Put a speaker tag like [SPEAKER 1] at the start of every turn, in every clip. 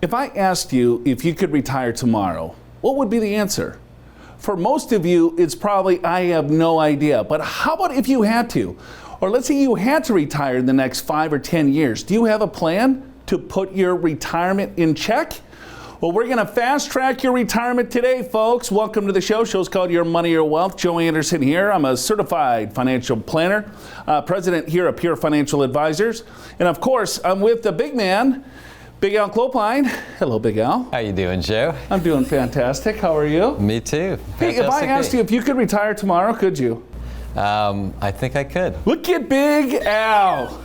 [SPEAKER 1] If I asked you if you could retire tomorrow, what would be the answer? For most of you, it's probably, I have no idea. But how about if you had to? Or let's say you had to retire in the next 5 or 10 years. Do you have a plan to put your retirement in check? Well, we're going to fast track your retirement today, folks. Welcome to the show. Show's called Your Money, Your Wealth. Joe Anderson here. I'm a certified financial planner, president here at Pure Financial Advisors. And of course, I'm with the big man, Big Al Clopine. Hello, Big Al.
[SPEAKER 2] How you doing, Joe?
[SPEAKER 1] I'm doing fantastic. How are you?
[SPEAKER 2] Me too.
[SPEAKER 1] Hey, if I asked you if you could retire tomorrow, could you?
[SPEAKER 2] I think I could.
[SPEAKER 1] Look at Big Al.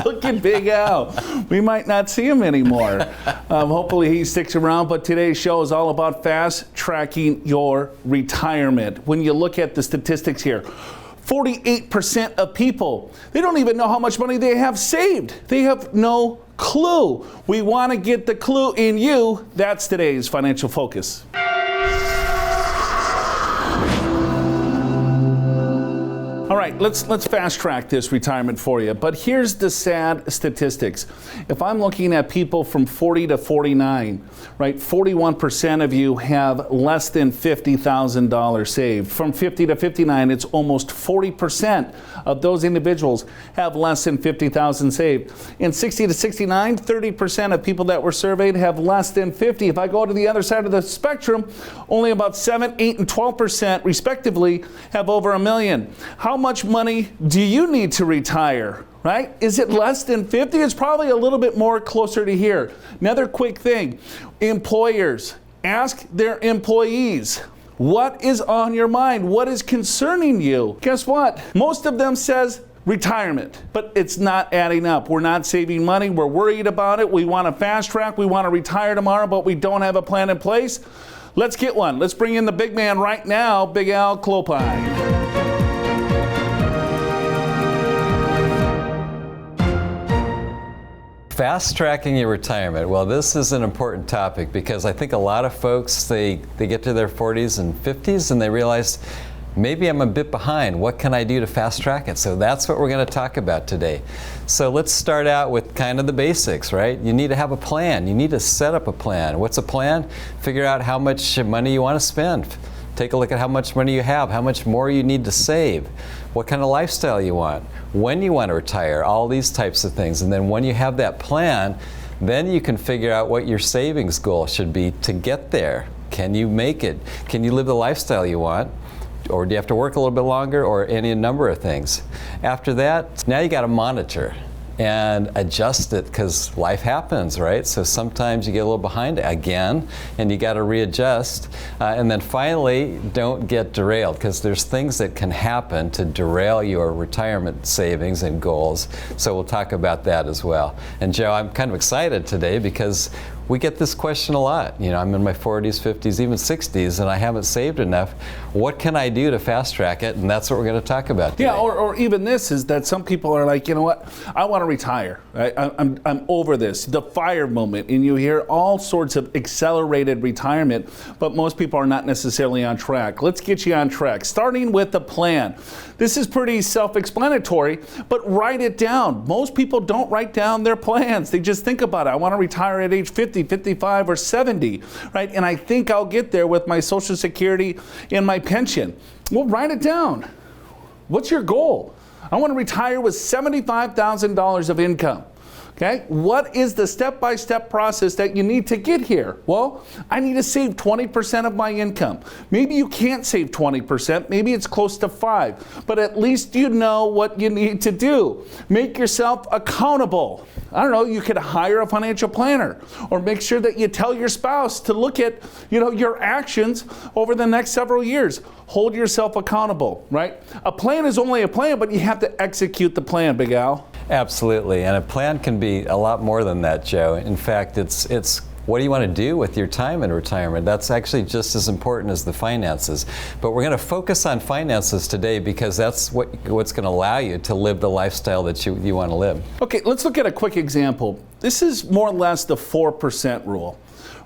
[SPEAKER 1] Look at Big Al. We might not see him anymore. Hopefully he sticks around, but today's show is all about fast tracking your retirement. When you look at the statistics here, 48% of people, they don't even know how much money they have saved. They have no clue. We want to get the clue in you. That's today's Financial Focus. All right, let's fast track this retirement for you. But here's the sad statistics. If I'm looking at people from 40 to 49, right, 41% of you have less than $50,000 saved. From 50 to 59, it's almost 40% of those individuals have less than $50,000 saved. In 60 to 69, 30% of people that were surveyed have less than 50. If I go to the other side of the spectrum, only about 7, 8, and 12% respectively have over $1 million. How much money do you need to retire, right? Is it less than 50? It's probably a little bit more closer to here. Another quick thing, employers, ask their employees, what is on your mind? What is concerning you? Guess what? Most of them says retirement, but it's not adding up. We're not saving money. We're worried about it. We want to fast track. We want to retire tomorrow, but we don't have a plan in place. Let's get one. Let's bring in the big man right now, Big Al Clopine.
[SPEAKER 2] Fast tracking your retirement. Well, this is an important topic because I think a lot of folks, they get to their 40s and 50s and they realize, maybe I'm a bit behind. What can I do to fast track it? So that's what we're going to talk about today. So let's start out with kind of the basics, right? You need to have a plan. You need to set up a plan. What's a plan? Figure out how much money you want to spend. Take a look at how much money you have, how much more you need to save, what kind of lifestyle you want, when you want to retire, all these types of things. And then when you have that plan, then you can figure out what your savings goal should be to get there. Can you make it? Can you live the lifestyle you want? Or do you have to work a little bit longer, or any number of things? After that, now you got to monitor and adjust it because life happens, right? So sometimes you get a little behind again and you got to readjust. And then finally, don't get derailed because there's things that can happen to derail your retirement savings and goals. So we'll talk about that as well. And Joe, I'm kind of excited today because we get this question a lot. You know, I'm in my 40s, 50s, even 60s, and I haven't saved enough. What can I do to fast track it? And that's what we're going to talk about today.
[SPEAKER 1] Yeah, or even this is that some people are like, you know what, I want to retire. Right? I'm over this, the FIRE moment. And you hear all sorts of accelerated retirement, but most people are not necessarily on track. Let's get you on track, starting with the plan. This is pretty self-explanatory, but write it down. Most people don't write down their plans. They just think about it. I want to retire at age 50. 55 or 70, right? And I think I'll get there with my Social Security and my pension. Well, write it down. What's your goal? I want to retire with $75,000 of income. Okay, what is the step-by-step process that you need to get here? Well, I need to save 20% of my income. Maybe you can't save 20%, maybe it's close to 5%, but at least you know what you need to do. Make yourself accountable. I don't know, you could hire a financial planner or make sure that you tell your spouse to look at, your actions over the next several years. Hold yourself accountable, right? A plan is only a plan, but you have to execute the plan, Big Al.
[SPEAKER 2] Absolutely, and a plan can be a lot more than that, Joe. In fact, it's what do you want to do with your time in retirement? That's actually just as important as the finances. But we're going to focus on finances today because that's what's going to allow you to live the lifestyle that you want to live.
[SPEAKER 1] Okay, let's look at a quick example. This is more or less the 4% rule.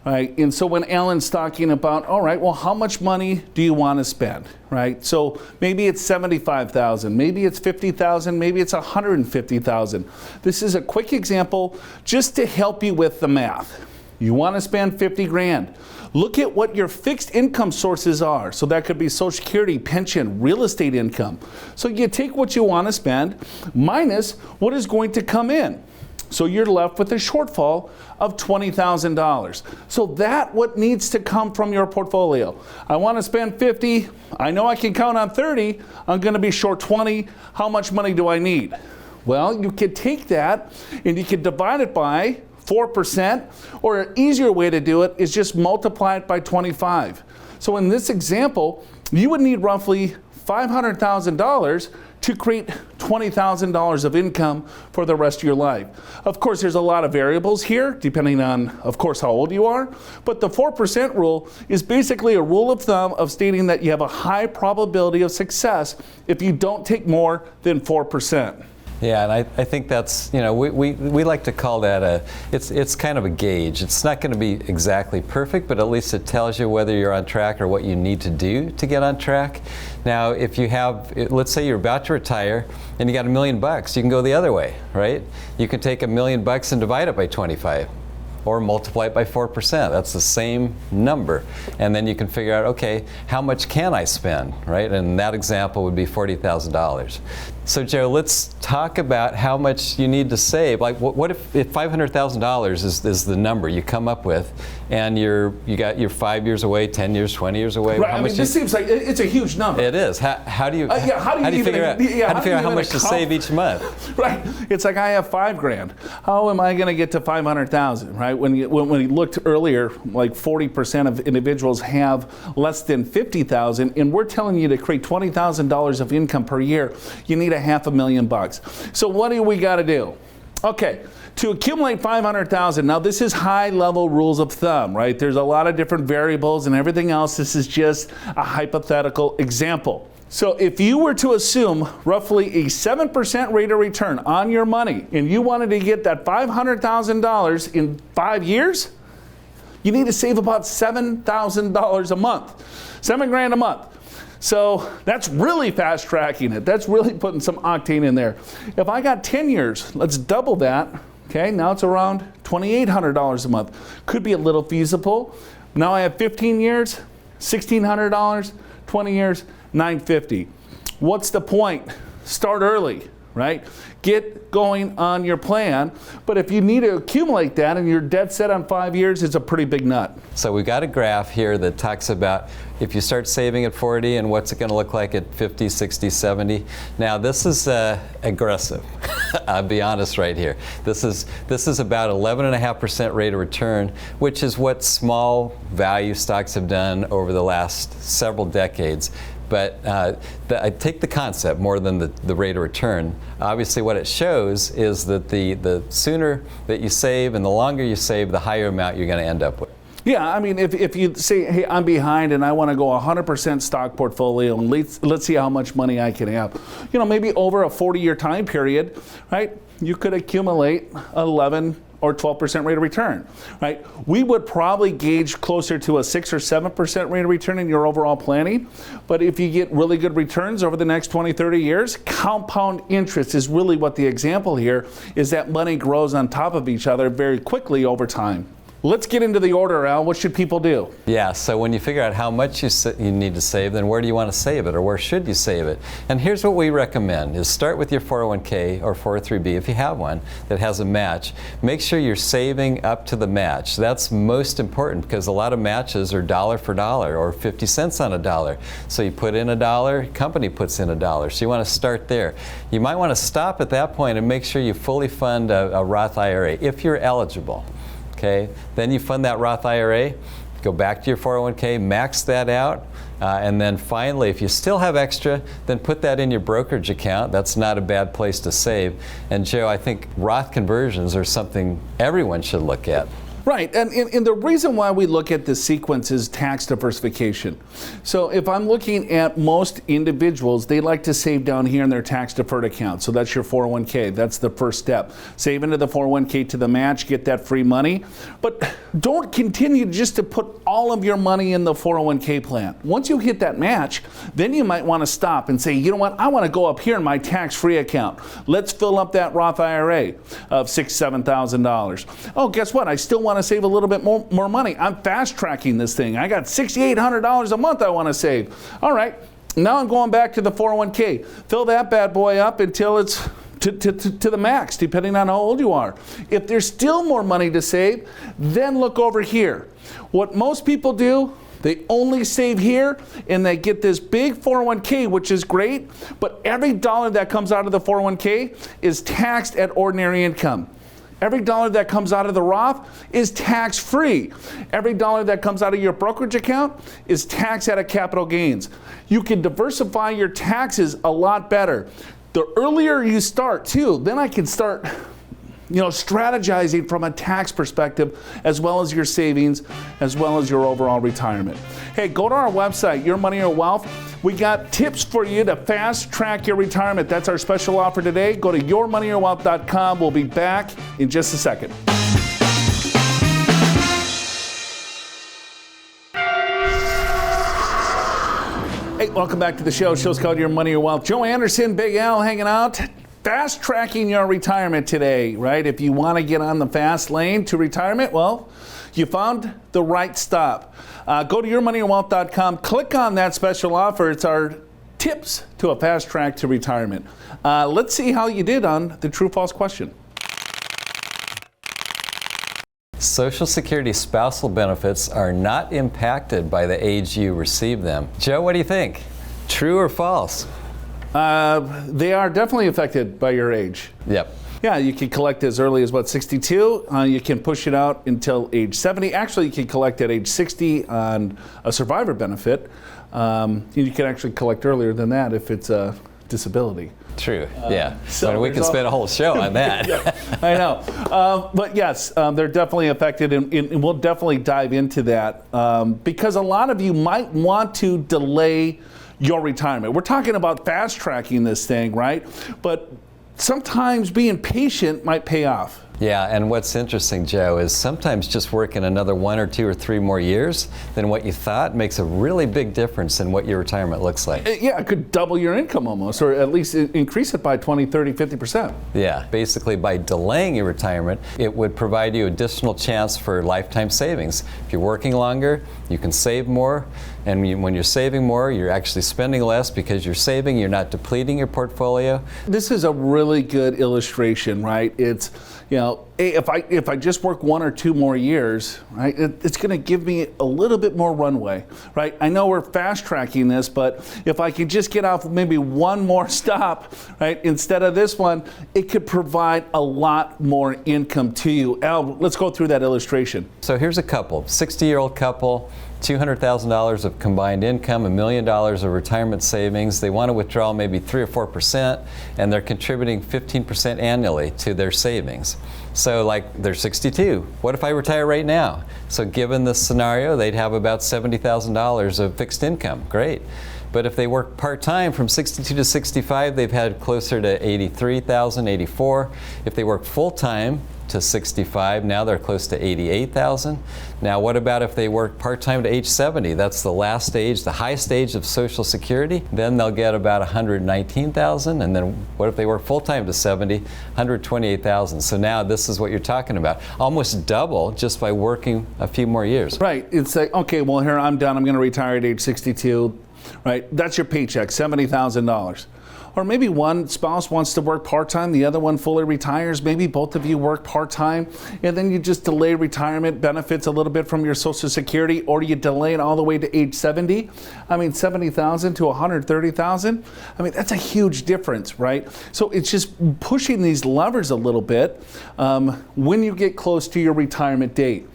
[SPEAKER 1] Right? And so when Alan's talking about, all right, well, how much money do you want to spend, right? So maybe it's $75,000, maybe it's $50,000, maybe it's $150,000. This is a quick example just to help you with the math. You want to spend 50 grand. Look at what your fixed income sources are. So that could be Social Security, pension, real estate income. So you take what you want to spend minus what is going to come in. So you're left with a shortfall of $20,000. So that's what needs to come from your portfolio. I want to spend 50. I know I can count on 30. I'm going to be short 20. How much money do I need? Well, you could take that and you could divide it by 4%, or an easier way to do it is just multiply it by 25. So in this example, you would need roughly $500,000 to create $20,000 of income for the rest of your life. Of course, there's a lot of variables here, depending on, of course, how old you are. But the 4% rule is basically a rule of thumb of stating that you have a high probability of success if you don't take more than 4%.
[SPEAKER 2] Yeah, and I think that's, you know, we like to call that it's kind of a gauge. It's not going to be exactly perfect, but at least it tells you whether you're on track or what you need to do to get on track. Now, if you have, let's say you're about to retire and you got $1 million, you can go the other way, right? You can take $1 million and divide it by 25. Or multiply it by 4%. That's the same number. And then you can figure out, okay, how much can I spend, right? And that example would be $40,000. So Joe, let's talk about how much you need to save. Like, what if $500,000 is the number you come up with, and you're 5 years away, 10 years, 20 years away?
[SPEAKER 1] Right. I mean, this seems like it's a huge number.
[SPEAKER 2] It is. How do you figure out how much to save each month?
[SPEAKER 1] Right. It's like I have $5,000. How am I going to get to 500,000? Right. When we looked earlier, like 40% of individuals have less than 50,000, and we're telling you to create $20,000 of income per year, you need $500,000. So what do we got to do? Okay, to accumulate 500,000. Now this is high-level rules of thumb, right? There's a lot of different variables and everything else. This is just a hypothetical example. So if you were to assume roughly a 7% rate of return on your money, and you wanted to get that $500,000 in 5 years, you need to save about $7,000 a month, $7,000 a month. So that's really fast tracking it. That's really putting some octane in there. If I got 10 years, let's double that. Okay, now it's around $2,800 a month. Could be a little feasible. Now I have 15 years, $1,600, 20 years, $950. What's the point? Start early, right? Get going on your plan. But if you need to accumulate that and you're dead set on 5 years, it's a pretty big nut.
[SPEAKER 2] So we've got a graph here that talks about if you start saving at 40 and what's it going to look like at 50, 60, 70. Now this is aggressive. I'll be honest right here. This is about 11.5% rate of return, which is what small value stocks have done over the last several decades. But I take the concept more than the rate of return. Obviously what it shows is that the sooner that you save and the longer you save, the higher amount you're going to end up with.
[SPEAKER 1] Yeah, I mean, if you say, hey, I'm behind and I want to go 100% stock portfolio and let's see how much money I can have. You know, maybe over a 40-year time period, right, you could accumulate 11 or 12% rate of return, right? We would probably gauge closer to a 6 or 7% rate of return in your overall planning. But if you get really good returns over the next 20, 30 years, compound interest is really what the example here is, that money grows on top of each other very quickly over time. Let's get into the order, Al. What should people do?
[SPEAKER 2] Yeah, so when you figure out how much you need to save, then where do you want to save it, or where should you save it? And here's what we recommend is start with your 401k or 403b if you have one that has a match. Make sure you're saving up to the match. That's most important because a lot of matches are dollar for dollar or 50 cents on a dollar. So you put in $1, company puts in $1. So you want to start there. You might want to stop at that point and make sure you fully fund a Roth IRA if you're eligible. Okay, then you fund that Roth IRA, go back to your 401k, max that out, and then finally, if you still have extra, then put that in your brokerage account. That's not a bad place to save. And Joe, I think Roth conversions are something everyone should look at.
[SPEAKER 1] Right, and the reason why we look at this sequence is tax diversification. So if I'm looking at most individuals, they like to save down here in their tax deferred account. So that's your 401k. That's the first step. Save into the 401k to the match, get that free money. But don't continue just to put all of your money in the 401k plan. Once you hit that match, then you might want to stop and say, you know what, I want to go up here in my tax-free account. Let's fill up that Roth IRA of $6,000, $7,000. Oh, guess what? I still want want to save a little bit more money. I'm fast tracking this thing. I got $6,800 a month I want to save. All right, now I'm going back to the 401k. Fill that bad boy up until it's to the max, depending on how old you are. If there's still more money to save, then look over here. What most people do, they only save here and they get this big 401k, which is great, but every dollar that comes out of the 401k is taxed at ordinary income. Every dollar that comes out of the Roth is tax-free. Every dollar that comes out of your brokerage account is taxed at capital gains. You can diversify your taxes a lot better. The earlier you start too, then I can start strategizing from a tax perspective, as well as your savings, as well as your overall retirement. Hey, go to our website, Your Money or Wealth. We got tips for you to fast track your retirement. That's our special offer today. Go to yourmoneyorwealth.com. We'll be back in just a second. Hey, welcome back to the show. Show's called Your Money or Wealth. Joe Anderson, Big Al hanging out. Fast tracking your retirement today, right? If you want to get on the fast lane to retirement, well, you found the right stop. Go to yourmoneyorwealth.com, click on that special offer. It's our tips to a fast track to retirement. Let's see how you did on the true-false question.
[SPEAKER 2] Social Security spousal benefits are not impacted by the age you receive them. Joe, what do you think? True or false?
[SPEAKER 1] They are definitely affected by your age.
[SPEAKER 2] Yep.
[SPEAKER 1] Yeah, you can collect as early as 62. You can push it out until age 70. Actually, you can collect at age 60 on a survivor benefit. You can actually collect earlier than that if it's a disability.
[SPEAKER 2] True, yeah.
[SPEAKER 1] So
[SPEAKER 2] we can spend a whole show on that.
[SPEAKER 1] Yeah, I know. But yes, they're definitely affected, and we'll definitely dive into that because a lot of you might want to delay your retirement. We're talking about fast tracking this thing, right? But sometimes being patient might pay off.
[SPEAKER 2] Yeah, and what's interesting, Joe, is sometimes just working another 1 or 2 or 3 more years than what you thought makes a really big difference in what your retirement looks like.
[SPEAKER 1] Yeah, it could double your income almost, or at least increase it by 20, 30, 50%.
[SPEAKER 2] Yeah, basically by delaying your retirement, it would provide you additional chance for lifetime savings. If you're working longer, you can save more, and when you're saving more, you're actually spending less because you're saving, you're not depleting your portfolio.
[SPEAKER 1] This is a really good illustration, right? It's, if I just work 1 or 2 more years, right, it's going to give me a little bit more runway, right? I know we're fast tracking this, but if I could just get off maybe 1 more stop, right, instead of this one, it could provide a lot more income to you. Al, let's go through that illustration.
[SPEAKER 2] So here's a couple, 60-year-old couple, $200,000 of combined income, $1 million of retirement savings. They want to withdraw maybe 3 or 4%, and they're contributing 15% annually to their savings. So like they're 62. What if I retire right now? So given this scenario, they'd have about $70,000 of fixed income. Great. But if they work part-time from 62 to 65, they've had closer to 83,000, 84. If they work full-time to 65, now they're close to 88,000. Now what about if they work part-time to age 70? That's the last stage, the high stage of Social Security. Then they'll get about 119,000. And then what if they work full-time to 70? 128,000. So now this is what you're talking about. Almost double just by working a few more years.
[SPEAKER 1] Right. It's like, okay, well here I'm done. I'm going to retire at age 62. Right. That's your paycheck, $70,000. Or maybe one spouse wants to work part-time, the other one fully retires. Maybe both of you work part-time, and then you just delay retirement benefits a little bit from your Social Security, or you delay it all the way to age 70. I mean, 70,000 to 130,000. I mean, that's a huge difference, right? So it's just pushing these levers a little bit when you get close to your retirement date.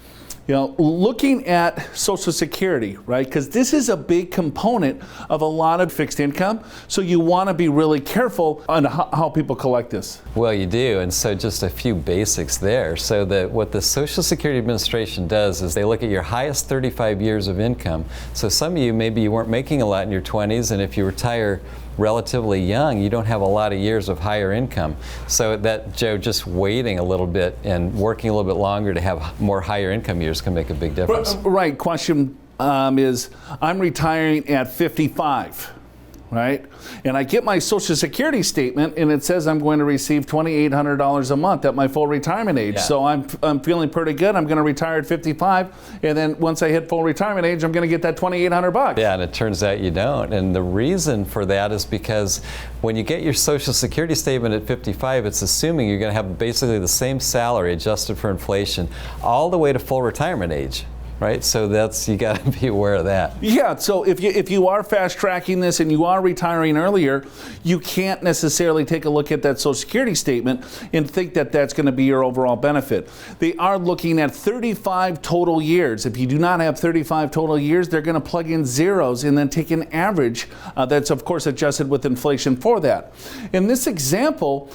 [SPEAKER 1] Looking at Social Security, right? Because this is a big component of a lot of fixed income. So you want to be really careful on how people collect this.
[SPEAKER 2] Well, you do. And so just a few basics there. So what the Social Security Administration does is they look at your highest 35 years of income. So some of you, maybe you weren't making a lot in your 20s, and if you retire relatively young, you don't have a lot of years of higher income. So that, Joe, just waiting a little bit and working a little bit longer to have more higher income years can make a big difference.
[SPEAKER 1] Right. Question is, I'm retiring at 55. right? And I get my Social Security statement, and it says I'm going to receive $2,800 a month at my full retirement age.
[SPEAKER 2] Yeah.
[SPEAKER 1] So I'm feeling pretty good. I'm going to retire at 55, and then once I hit full retirement age, I'm going to get that $2,800.
[SPEAKER 2] Yeah, and it turns out you don't. And the reason for that is because when you get your Social Security statement at 55, it's assuming you're going to have basically the same salary adjusted for inflation all the way to full retirement age. Right, so you got to be aware of that.
[SPEAKER 1] Yeah, so if you are fast tracking this and you are retiring earlier, you can't necessarily take a look at that Social Security statement and think that that's going to be your overall benefit. They are looking at 35 total years. If you do not have 35 total years, they're going to plug in zeros and then take an average that's of course adjusted with inflation for that. In this example,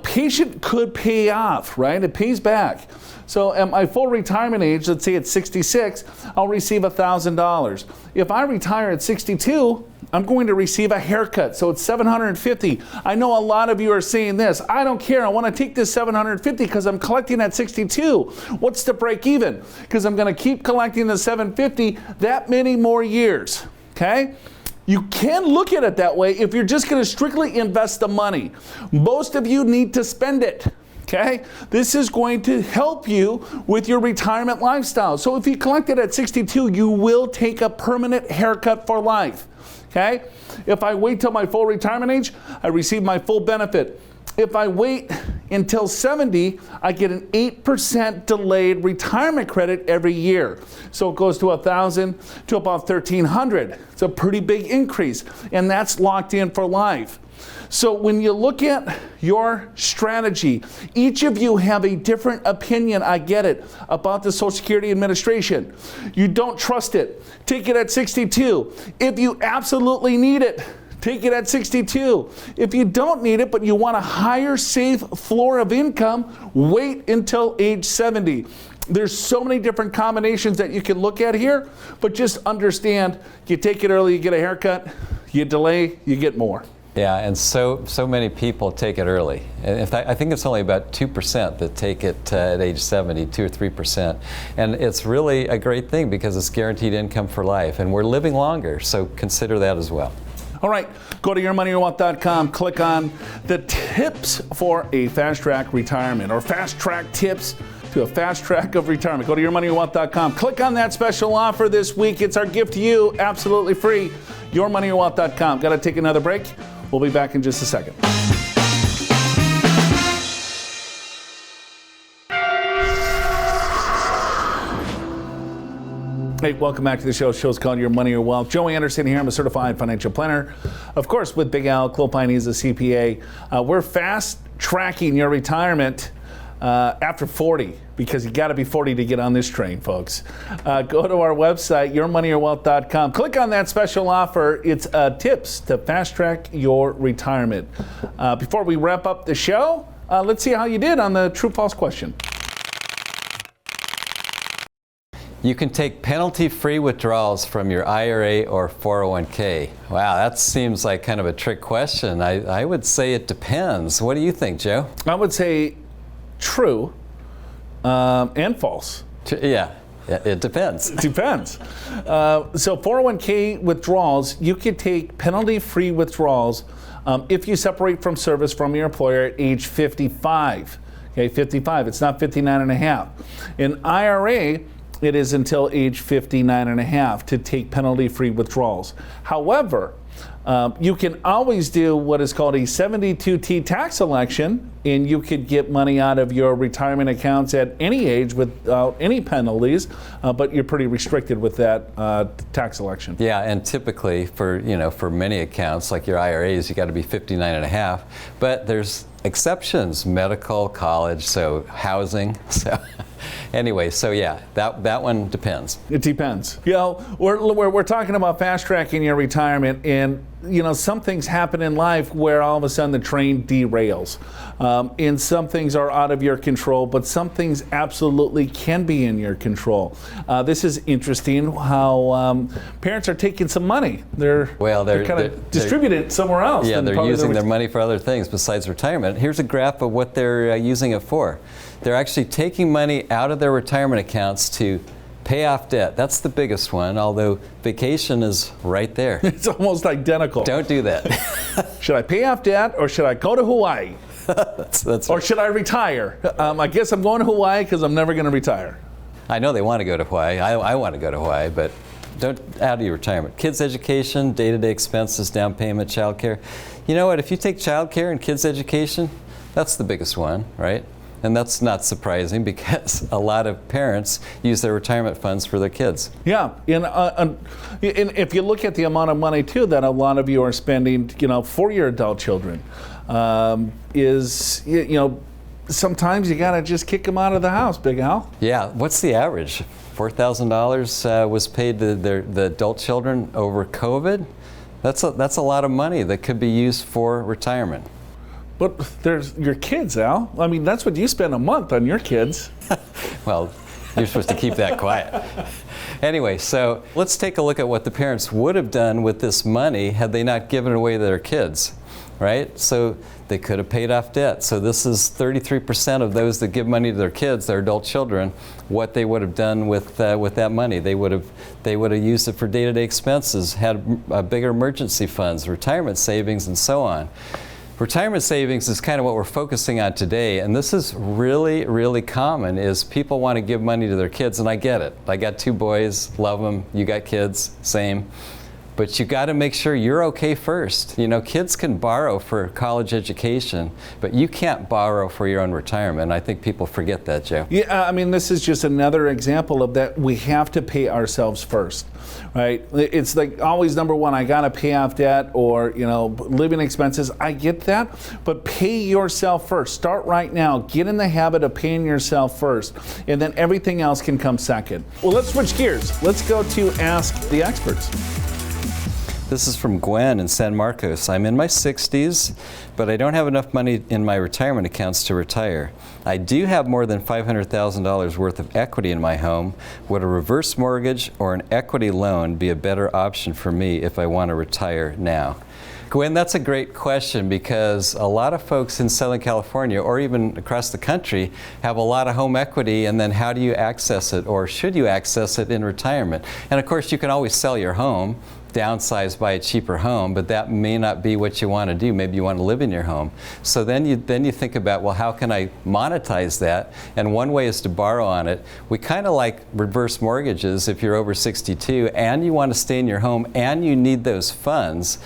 [SPEAKER 1] patient could pay off, right? It pays back. So at my full retirement age, let's say at 66, I'll receive $1,000. If I retire at 62, I'm going to receive a haircut, so it's $750. I know a lot of you are saying this, I don't care, I want to take this $750 because I'm collecting at 62. What's the break even? Because I'm going to keep collecting the $750 that many more years, okay? You can look at it that way if you're just going to strictly invest the money. Most of you need to spend it. Okay, this is going to help you with your retirement lifestyle. So if you collect it at 62, you will take a permanent haircut for life. Okay, if I wait till my full retirement age, I receive my full benefit. If I wait until 70, I get an 8% delayed retirement credit every year. So it goes to $1,000 to about $1,300. It's a pretty big increase, and that's locked in for life. So when you look at your strategy, each of you have a different opinion, I get it, about the Social Security Administration. You don't trust it. Take it at 62. If you absolutely need it, take it at 62. If you don't need it, but you want a higher safe floor of income, wait until age 70. There's so many different combinations that you can look at here, but just understand, you take it early, you get a haircut, you delay, you get more.
[SPEAKER 2] Yeah, and so many people take it early. In fact, I think it's only about 2% that take it at age 70, 2 or 3%. And it's really a great thing because it's guaranteed income for life, and we're living longer, so consider that as well.
[SPEAKER 1] All right, go to yourmoneyyourwealth.com, click on the tips for a fast track retirement or fast track tips to a fast track of retirement. Go to yourmoneyyourwealth.com, click on that special offer this week. It's our gift to you, absolutely free. Yourmoneyyourwealth.com. Got to take another break. We'll be back in just a second. Hey, welcome back to the show. The show's called Your Money, Your Wealth. Joey Anderson here. I'm a certified financial planner. Of course, with Big Al Clopine, he's a CPA. We're fast tracking your retirement after 40, because you got to be 40 to get on this train, folks. Go to our website, yourmoneyyourwealth.com. Click on that special offer. It's tips to fast track your retirement. Before we wrap up the show, let's see how you did on the true-false question.
[SPEAKER 2] You can take penalty-free withdrawals from your IRA or 401k. Wow, that seems like kind of a trick question. I would say it depends. What do you think, Joe?
[SPEAKER 1] I would say true and false.
[SPEAKER 2] Yeah, it depends.
[SPEAKER 1] It depends. So 401k withdrawals, you could take penalty-free withdrawals if you separate from service from your employer at age 55. Okay, 55. It's not 59 and a half. In IRA, it is until age 59 and a half to take penalty-free withdrawals. However, you can always do what is called a 72T tax election, and you could get money out of your retirement accounts at any age without any penalties, but you're pretty restricted with that tax election.
[SPEAKER 2] Yeah, and typically for many accounts like your IRAs, you got to be 59 and a half, but there's exceptions, medical, college, so housing, so anyway, so yeah, that one depends. It
[SPEAKER 1] depends. We're talking about fast tracking your retirement, and some things happen in life where all of a sudden the train derails. And some things are out of your control, but some things absolutely can be in your control. This is interesting how parents are taking some money. They're kind of distributing it somewhere else.
[SPEAKER 2] Yeah, they're using their money for other things besides retirement. Here's a graph of what they're using it for. They're actually taking money out of their retirement accounts to Pay off debt. That's the biggest one, although vacation is right there.
[SPEAKER 1] It's almost identical.
[SPEAKER 2] Don't do that.
[SPEAKER 1] Should I pay off debt or should I go to Hawaii?
[SPEAKER 2] That's
[SPEAKER 1] or should I retire? I guess I'm going to Hawaii because I'm never going to retire.
[SPEAKER 2] I know they want to go to Hawaii. I want to go to Hawaii, but don't out of your retirement. Kids' education, day-to-day expenses, down payment, childcare. You know what? If you take childcare and kids' education, that's the biggest one, right? And that's not surprising because a lot of parents use their retirement funds for their kids.
[SPEAKER 1] Yeah, and if you look at the amount of money too that a lot of you are spending, for your adult children, sometimes you gotta just kick them out of the house, Big Al.
[SPEAKER 2] Yeah, what's the average? $4,000 was paid to the adult children over COVID. That's a lot of money that could be used for retirement.
[SPEAKER 1] But there's your kids, Al. I mean, that's what you spend a month on your kids.
[SPEAKER 2] Well, you're supposed to keep that quiet. Anyway, so let's take a look at what the parents would have done with this money had they not given it away to their kids, right? So they could have paid off debt. So this is 33% of those that give money to their kids, their adult children, what they would have done with that money. They would have used it for day-to-day expenses, had bigger emergency funds, retirement savings, and so on. Retirement savings is kind of what we're focusing on today, and this is really, really common, is people want to give money to their kids, and I get it. I got 2 boys, love them, you got kids, same. But you got to make sure you're okay first. Kids can borrow for college education, but you can't borrow for your own retirement. I think people forget that, Joe.
[SPEAKER 1] Yeah, I mean, this is just another example of that. We have to pay ourselves first, right? It's like always number one, I got to pay off debt or, living expenses. I get that, but pay yourself first. Start right now. Get in the habit of paying yourself first, and then everything else can come second. Well, let's switch gears. Let's go to Ask the Experts.
[SPEAKER 2] This is from Gwen in San Marcos. I'm in my 60s, but I don't have enough money in my retirement accounts to retire. I do have more than $500,000 worth of equity in my home. Would a reverse mortgage or an equity loan be a better option for me if I want to retire now? Gwen, that's a great question because a lot of folks in Southern California or even across the country have a lot of home equity, and then how do you access it, or should you access it in retirement? And of course, you can always sell your home, downsize, buy a cheaper home, but that may not be what you want to do. Maybe you want to live in your home. So then you think about, well, how can I monetize that? And one way is to borrow on it. We kind of like reverse mortgages if you're over 62 and you want to stay in your home and you need those funds,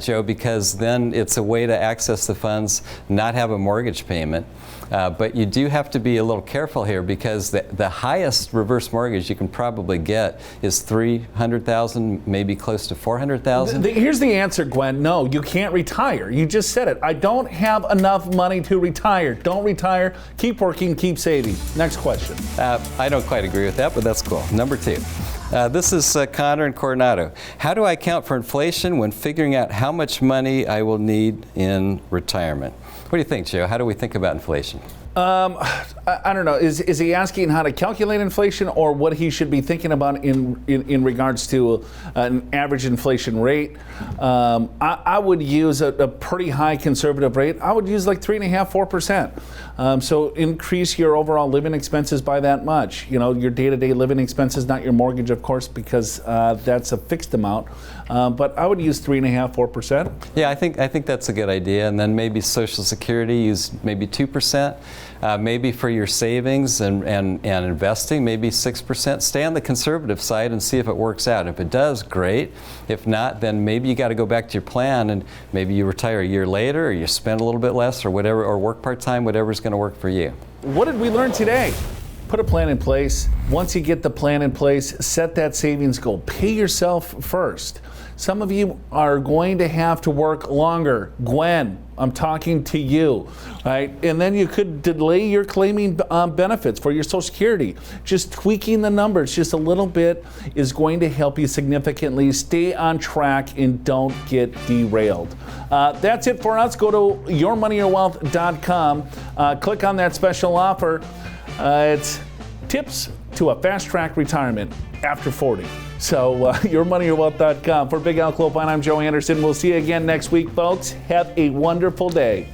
[SPEAKER 2] Joe, because then it's a way to access the funds, not have a mortgage payment. But you do have to be a little careful here because the highest reverse mortgage you can probably get is $300,000, maybe close to $400,000.
[SPEAKER 1] Here's the answer, Gwen. No, you can't retire. You just said it. I don't have enough money to retire. Don't retire. Keep working. Keep saving. Next question.
[SPEAKER 2] I don't quite agree with that, but that's cool. Number 2. This is Connor in Coronado. How do I account for inflation when figuring out how much money I will need in retirement? What do you think, Joe? How do we think about inflation?
[SPEAKER 1] I don't know. Is he asking how to calculate inflation or what he should be thinking about in regards to an average inflation rate? I would use a pretty high conservative rate. I would use like 3.5%, 4%. So increase your overall living expenses by that much. Your day-to-day living expenses, not your mortgage, of course, because that's a fixed amount. But I would use 3.5%, 4%.
[SPEAKER 2] Yeah, I think that's a good idea. And then maybe Social Security, use maybe 2%. Maybe for your savings and investing, maybe 6%. Stay on the conservative side and see if it works out. If it does, great. If not, then maybe you got to go back to your plan and maybe you retire a year later, or you spend a little bit less, or whatever, or work part-time, whatever's going to work for you.
[SPEAKER 1] What did we learn today? Put a plan in place. Once you get the plan in place, set that savings goal. Pay yourself first. Some of you are going to have to work longer. Gwen, I'm talking to you, right? And then you could delay your claiming benefits for your Social Security. Just tweaking the numbers just a little bit is going to help you significantly. Stay on track and don't get derailed. That's it for us. Go to yourmoneyyourwealth.com. Click on that special offer. It's tips to a fast-track retirement after 40. So yourmoneyyourwealth.com. For Big Al Clopine, I'm Joe Anderson. We'll see you again next week, folks. Have a wonderful day.